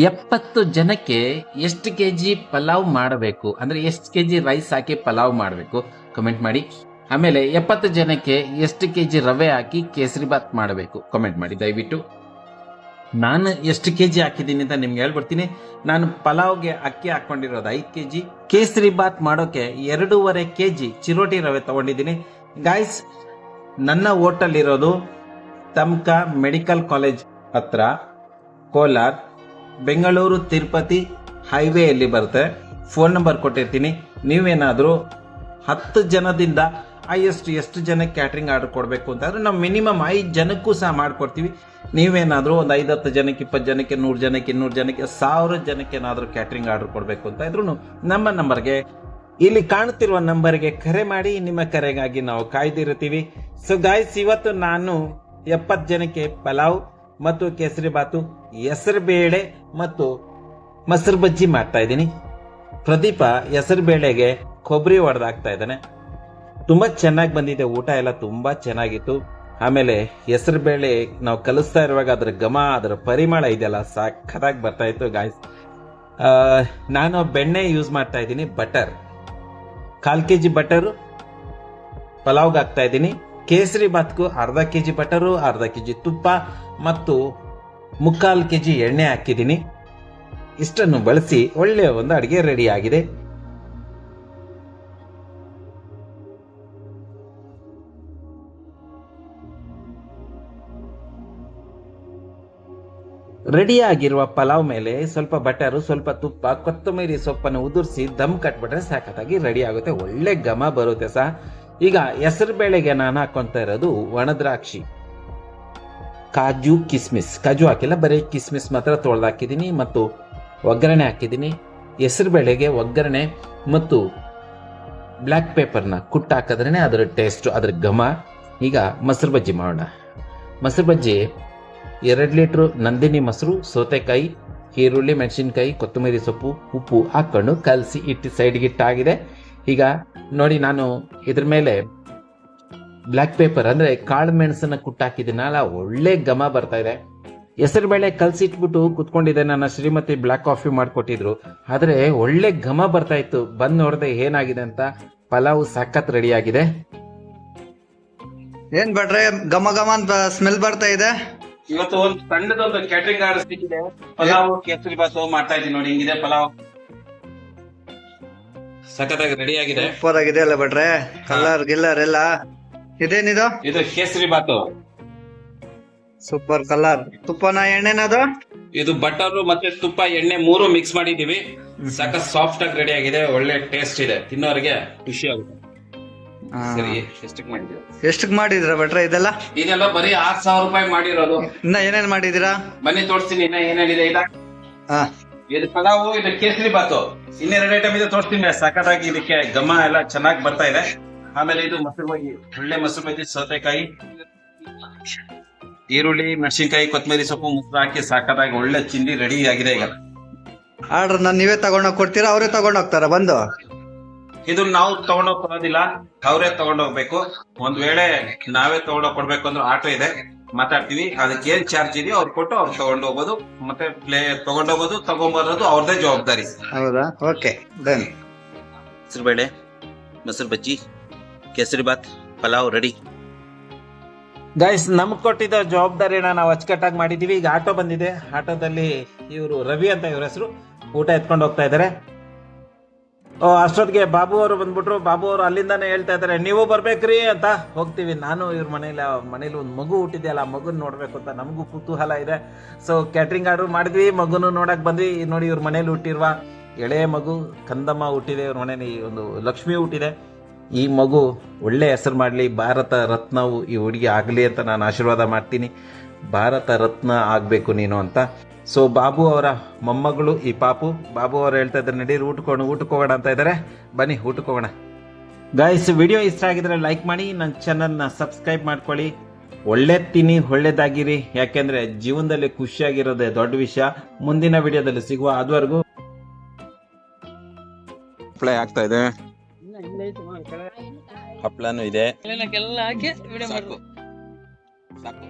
70 ಜನಕ್ಕೆ ಎಷ್ಟು ಕೆಜಿ ಪಲಾವ್ ಮಾಡಬೇಕು, ಅಂದ್ರೆ ಎಷ್ಟು ಕೆಜಿ ರೈಸ್ ಹಾಕಿ ಪಲಾವ್ ಮಾಡಬೇಕು ಕಮೆಂಟ್ ಮಾಡಿ. ಆಮೇಲೆ 70 ಜನಕ್ಕೆ ಎಷ್ಟು ಕೆಜಿ ರವೆ ಹಾಕಿ ಕೇಸರಿ ಬಾತ್ ಮಾಡಬೇಕು ಕಮೆಂಟ್ ಮಾಡಿ ದಯವಿಟ್ಟು. ನಾನು ಎಷ್ಟು ಕೆಜಿ ಹಾಕಿದ್ದೀನಿ ಅಂತ ನಿಮ್ಗೆ ಹೇಳ್ಬಿಡ್ತೀನಿ. ನಾನು ಪಲಾವ್ಗೆ ಅಕ್ಕಿ ಹಾಕೊಂಡಿರೋದು 5 ಕೆಜಿ, ಕೇಸರಿ ಬಾತ್ ಮಾಡೋಕೆ 2.5 ಕೆಜಿ ಚಿರೋಟಿ ರವೆ ತಗೊಂಡಿದ್ದೀನಿ. ಗಾಯ್ಸ್, ನನ್ನ ಹೋಟೆಲ್ ಇರೋದು ತಮ್ಕ ಮೆಡಿಕಲ್ ಕಾಲೇಜ್ ಹತ್ರ, ಕೋಲಾರ್, ಬೆಂಗಳೂರು ತಿರುಪತಿ ಹೈವೇಯಲ್ಲಿ ಬರುತ್ತೆ. ಫೋನ್ ನಂಬರ್ ಕೊಟ್ಟಿರ್ತೀನಿ. ನೀವೇನಾದರೂ 10 ಜನದಿಂದ ಎಷ್ಟು ಜನಕ್ಕೆ ಕ್ಯಾಟ್ರಿಂಗ್ ಆರ್ಡರ್ ಕೊಡಬೇಕು ಅಂತಂದ್ರೆ ನಾವು ಮಿನಿಮಮ್ 5 ಜನಕ್ಕೂ ಸಹ ಮಾಡಿಕೊಡ್ತೀವಿ. ನೀವೇನಾದರೂ ಒಂದು 5-10 ಜನಕ್ಕೆ, 20 ಜನಕ್ಕೆ, 100 ಜನಕ್ಕೆ, 200 ಜನಕ್ಕೆ, 1000 ಜನಕ್ಕೆ ಏನಾದರೂ ಕ್ಯಾಟ್ರಿಂಗ್ ಆರ್ಡರ್ ಕೊಡಬೇಕು ಅಂತ ಇದ್ರು ನಮ್ಮ ನಂಬರ್ಗೆ, ಇಲ್ಲಿ ಕಾಣುತ್ತಿರುವ ನಂಬರ್ಗೆ ಕರೆ ಮಾಡಿ. ನಿಮ್ಮ ಕರೆಗಾಗಿ ನಾವು ಕಾಯ್ದಿರ್ತೀವಿ. ಸೊ ಗಾಯ್ಸ್, ಇವತ್ತು ನಾನು 70 ಜನಕ್ಕೆ ಪಲಾವ್ ಮತ್ತು ಕೇಸರಿ ಬಾತು, ಹೆಸರು ಬೇಳೆ ಮತ್ತು ಮೊಸರು ಬಜ್ಜಿ ಮಾಡ್ತಾ ಇದ್ದೀನಿ. ಪ್ರದೀಪ ಹೆಸರು ಬೇಳೆಗೆ ಕೊಬ್ಬರಿ ಹೊಡೆದಾಕ್ತಾ ಇದ್ದಾನೆ. ತುಂಬಾ ಚೆನ್ನಾಗಿ ಬಂದಿದೆ, ಊಟ ಎಲ್ಲ ತುಂಬಾ ಚೆನ್ನಾಗಿತ್ತು. ಆಮೇಲೆ ಹೆಸರು ಬೇಳೆ ನಾವು ಕಲಿಸ್ತಾ ಇರುವಾಗ ಅದರ ಘಮ, ಅದರ ಪರಿಮಳ ಇದೆಲ್ಲ ಸಖತ್ತಾಗಿ ಬರ್ತಾ ಇತ್ತು ಗಾಯ್ಸ್. ನಾನು ಬೆಣ್ಣೆ ಯೂಸ್ ಮಾಡ್ತಾ ಇದ್ದೀನಿ, ಬಟರ್ 1/4 ಕೆಜಿ ಬಟರು ಪಲಾವ್ಗೆ ಹಾಕ್ತಾ ಇದ್ದೀನಿ. ಕೇಸರಿ ಬಾತ್ಗೂ 1/2 ಕೆಜಿ ಬಟರು, 1/2 ಕೆಜಿ ತುಪ್ಪ ಮತ್ತು 3/4 ಕೆಜಿ ಎಣ್ಣೆ ಹಾಕಿದ್ದೀನಿ. ಇಷ್ಟನ್ನು ಬಳಸಿ ಒಳ್ಳೆಯ ಒಂದು ಅಡುಗೆ ರೆಡಿ ಆಗಿದೆ. ರೆಡಿಯಾಗಿರುವ ಪಲಾವ್ ಮೇಲೆ ಸ್ವಲ್ಪ ಬಟರು, ಸ್ವಲ್ಪ ತುಪ್ಪ, ಕೊತ್ತಂಬರಿ ಸೊಪ್ಪನ್ನು ಉದುರಿಸಿ ದಮ್ ಕಟ್ಬಿಟ್ರೆ ಸಾಕತ್ತಾಗಿ ರೆಡಿ ಆಗುತ್ತೆ. ಒಳ್ಳೆ ಘಮ ಬರುತ್ತೆ ಸಹ. ಈಗ ಹೆಸರು ಬೇಳೆಗೆ ನಾನು ಹಾಕೊಂತ ಇರೋದು ಒಣದ್ರಾಕ್ಷಿ, ಕಾಜು, ಕಿಸ್ಮಿಸ್. ಕಾಜು ಹಾಕಿಲ್ಲ, ಬರೀ ಕಿಸ್ಮಿಸ್ ಮಾತ್ರ ತೊಳೆದು ಹಾಕಿದ್ದೀನಿ ಮತ್ತು ಒಗ್ಗರಣೆ ಹಾಕಿದ್ದೀನಿ. ಹೆಸರು ಬೇಳೆಗೆ ಒಗ್ಗರಣೆ ಮತ್ತು ಬ್ಲ್ಯಾಕ್ ಪೇಪರ್ನ ಕುಟ್ಟು ಹಾಕಿದ್ರೇ ಅದರ ಟೇಸ್ಟು, ಅದರ ಘಮ. ಈಗ ಮೊಸರು ಬಜ್ಜಿ ಮಾಡೋಣ. ಮೊಸರು ಬಜ್ಜಿ 2 ಲೀಟ್ರು ನಂದಿನಿ ಮೊಸರು, ಸೌತೆಕಾಯಿ, ಈರುಳ್ಳಿ, ಮೆಣಸಿನ್ಕಾಯಿ, ಕೊತ್ತಂಬರಿ ಸೊಪ್ಪು, ಉಪ್ಪು ಹಾಕ್ಕೊಂಡು ಕಲಸಿ ಇಟ್ಟು ಸೈಡ್ಗೆ ಇಟ್ಟಾಗಿದೆ. ಈಗ ನೋಡಿ, ನಾನು ಇದ್ರ ಮೇಲೆ ಬ್ಲ್ಯಾಕ್ ಪೇಪರ್ ಅಂದ್ರೆ ಕಾಳು ಮೆಣಸನ್ನ ಕುಟ್ಟಾಕಿದ್ದೀನಲ್ಲ, ಒಳ್ಳೆ ಘಮ ಬರ್ತಾ ಇದೆ. ಹೆಸರು ಬೇಳೆ ಕಲಸಿಟ್ಬಿಟ್ಟು ಕುತ್ಕೊಂಡಿದ್ದೆ. ನನ್ನ ಶ್ರೀಮತಿ ಬ್ಲ್ಯಾಕ್ ಕಾಫಿ ಮಾಡಿಕೊಟ್ಟಿದ್ರು, ಆದರೆ ಒಳ್ಳೆ ಘಮ ಬರ್ತಾ ಇತ್ತು. ಬಂದು ನೋಡಿದೆ ಏನಾಗಿದೆ ಅಂತ. ಪಲಾವ್ ಸಖತ್ ರೆಡಿ ಆಗಿದೆ. ಏನ್ ಬಟ್ರೆ ಘಮ ಘಮ ಅಂತ ಸ್ಮೆಲ್ ಬರ್ತಾ ಇದೆ. ಇವತ್ತು ಒಂದು ಸಣ್ಣದೊಂದು ಕ್ಯಾಟ್ರಿಂಗ್ ಆರ್ಡರ್ ಸಿಕ್ಕಿದೆ. ಪಲಾವ್ ಕೇಸರಿ ಬಾತು ಮಾಡ್ತಾ ಇದ್ದೀನಿ ನೋಡಿ. ಹಿಂಗಿದೆ ಪಲಾವ್, ಸಖತ್ತಾಗಿ ರೆಡಿ ಆಗಿದೆ. ಸೂಪರ್ ಆಗಿದೆ ಅಲ್ಲ ಬಟ್ರೆ, ಕಲರ್ ಗಿಲ್ಲರ್ ಎಲ್ಲ. ಇದೇನಿದು? ಇದು ಕೇಸರಿ ಬಾತು. Super colour. ತುಪ್ಪನ ಎಣ್ಣೆನದು? ಇದು ಬಟರ್ ಮತ್ತೆ ತುಪ್ಪ, ಎಣ್ಣೆ 3 ಮಿಕ್ಸ್ ಮಾಡಿದೀವಿ. ಸಖತ್ ಸಾಫ್ಟ್ ಆಗಿ ರೆಡಿ ಆಗಿದೆ. ಒಳ್ಳೆ ಟೇಸ್ಟ್ ಇದೆ, ತಿನ್ನೋರಿಗೆ ಖುಷಿ ಆಗುತ್ತೆ. ಸರಿ, ಎಷ್ಟಕ್ ಮಾಡಿದ್ರ ಬಟ್ರೆ ಇದೆಲ್ಲ? ಇದೆಲ್ಲ ಬರೀ 6,000 ರೂಪಾಯಿ ಮಾಡಿರೋದು. ಇನ್ನ ಏನೇನ್ ಮಾಡಿದೀರಾ? ಬನ್ನಿ ತೋರಿಸ್ತೀನಿ ಇನ್ನ ಏನೇನಿದೆ. ಇದು ಪಲಾವು, ಇದು ಕೇಸರಿ ಬಾತು. ಇನ್ನೆರಡು ಐಟಮ್ ಇದೆ, ತೋರಿಸ್ತೀನಿ. ಸಖತ್ತಾಗಿ ಇದಕ್ಕೆ ಘಮ ಎಲ್ಲ ಚೆನ್ನಾಗಿ ಬರ್ತಾ ಇದೆ. ಆಮೇಲೆ ಇದು ಮೊಸರು ಬಜ್ಜಿ, ಒಳ್ಳೆ ಮೊಸರು ಬಜ್ಜಿ, ಸೌತೆಕಾಯಿ, ಈರುಳ್ಳಿ, ಮೆಣಸಿನ್ಕಾಯಿ, ಕೊತ್ತಂಬರಿ ಸೊಪ್ಪು, ಮೊಸರು ಹಾಕಿ ಸಖತ್ತಾಗಿ ಒಳ್ಳೆ ಚಿಂದಿ ರೆಡಿ ಆಗಿದೆ. ಈಗ ಆರ್ಡರ್ ನೀವೇ ತಗೊಂಡೋಗಿ ಕೊಡ್ತೀರಾ, ಅವರೇ ತಗೊಂಡೋಗ್ತಾರ ಬಂದು? ಇದು ನಾವು ತಗೊಂಡೋಗ್ ಕೊಡೋದಿಲ್ಲ, ಅವರೇ ತಗೊಂಡೋಗ್ಬೇಕು. ಒಂದ್ ವೇಳೆ ನಾವೇ ತಗೊಂಡೋಗ್ ಕೊಡ್ಬೇಕು ಅಂದ್ರೆ ಆಟೋ ಇದೆ, ಮಾತಾಡ್ತೀವಿ. ಅದಕ್ಕೆ ಏನ್ ಚಾರ್ಜ್ ಇದೆಯೋ ಅವ್ರು ಕೊಟ್ಟು ಅವ್ರು ತಗೊಂಡೋಗ್ಬೋದು. ಮತ್ತೆ ತಗೊಂಡೋಗೋದು ತಗೊಂಡ್ಬರೋದು ಅವ್ರದೇ ಜವಾಬ್ದಾರಿ. ಹೌದಾ? Okay done. ಹೆಸರು ಬೇಳೆ, ಮೊಸರು ಬಜ್ಜಿ, ಕೇಸರಿ ಬಾತ್, ಪಲಾವ್ ರೆಡಿ. ಗೈಸ್, ನಮ್ಗೆ ಕೊಟ್ಟಿದ್ದ ಜವಾಬ್ದಾರಿನ ನಾವು ಅಚ್ಚುಕಟ್ಟಾಗಿ ಮಾಡಿದೀವಿ. ಈಗ ಆಟೋ ಬಂದಿದೆ. ಆಟೋದಲ್ಲಿ ಇವರು ರವಿ ಅಂತ ಇವ್ರ ಹೆಸರು, ಊಟ ಎತ್ಕೊಂಡು ಹೋಗ್ತಾ ಇದ್ದಾರೆ. ಅಷ್ಟೊತ್ತಿಗೆ ಬಾಬು ಅವರು ಬಂದ್ಬಿಟ್ರು. ಬಾಬು ಅವರು ಅಲ್ಲಿಂದಾನೆ ಹೇಳ್ತಾ ಇದ್ದಾರೆ, ನೀವು ಬರ್ಬೇಕ್ರಿ ಅಂತ. ಹೋಗ್ತೀವಿ. ನಾನು ಇವ್ರ ಮನೇಲಿ ಒಂದು ಮಗು ಹುಟ್ಟಿದೆಯಲ್ಲ, ಮಗುನ್ ನೋಡ್ಬೇಕು ಅಂತ ನಮಗೂ ಕುತೂಹಲ ಇದೆ. ಸೊ ಕ್ಯಾಟ್ರಿಂಗ್ ಆರ್ಡರ್ ಮಾಡಿದ್ವಿ, ಮಗುನು ನೋಡಕ್ ಬಂದ್ವಿ. ನೋಡಿ, ಇವ್ರ ಮನೇಲಿ ಹುಟ್ಟಿರುವ ಎಳೆ ಮಗು ಕಂದಮ್ಮ ಹುಟ್ಟಿದೆ. ಇವ್ರ ಮನೇಲಿ ಒಂದು ಲಕ್ಷ್ಮಿ ಹುಟ್ಟಿದೆ. ಈ ಮಗು ಒಳ್ಳೆ ಹೆಸರು ಮಾಡಲಿ, ಭಾರತ ರತ್ನವು ಈ ಹುಡುಗಿ ಆಗಲಿ ಅಂತ ನಾನು ಆಶೀರ್ವಾದ ಮಾಡ್ತೀನಿ. ಭಾರತ ರತ್ನ ಆಗಬೇಕು ನೀನು ಅಂತ. ಸೊ ಬಾಬು ಅವರ ಮೊಮ್ಮಗಳು ಈ ಪಾಪು. ಬಾಬು ಅವರು ಹೇಳ್ತಾ ಇದ್ದಾರೆ, ನಡೀರಿ ಊಟಕ್ಕೆ ಹೋಗೋಣ ಅಂತ ಇದ್ದಾರೆ. ಬನ್ನಿ ಊಟಕ್ಕೆ ಹೋಗೋಣ. ಗಾಯ್ಸ್, ವಿಡಿಯೋ ಇಷ್ಟ ಆಗಿದ್ರೆ ಲೈಕ್ ಮಾಡಿ, ನನ್ನ ಚಾನಲ್ನ ಸಬ್ಸ್ಕ್ರೈಬ್ ಮಾಡ್ಕೊಳ್ಳಿ. ಒಳ್ಳೇದು ತಿನ್ನಿ, ಒಳ್ಳೇದಾಗಿರಿ. ಯಾಕೆಂದ್ರೆ ಜೀವನದಲ್ಲಿ ಖುಷಿಯಾಗಿರೋದೇ ದೊಡ್ಡ ವಿಷಯ. ಮುಂದಿನ ವಿಡಿಯೋದಲ್ಲಿ ಸಿಗುವ. ಅದುವರೆಗೂ ಪ್ಲೇ ಆಗ್ತಾ ಇದೆ, ಹಪ್ಳನೂ ಇದೆ. ಸಾಕು ಸಾಕು.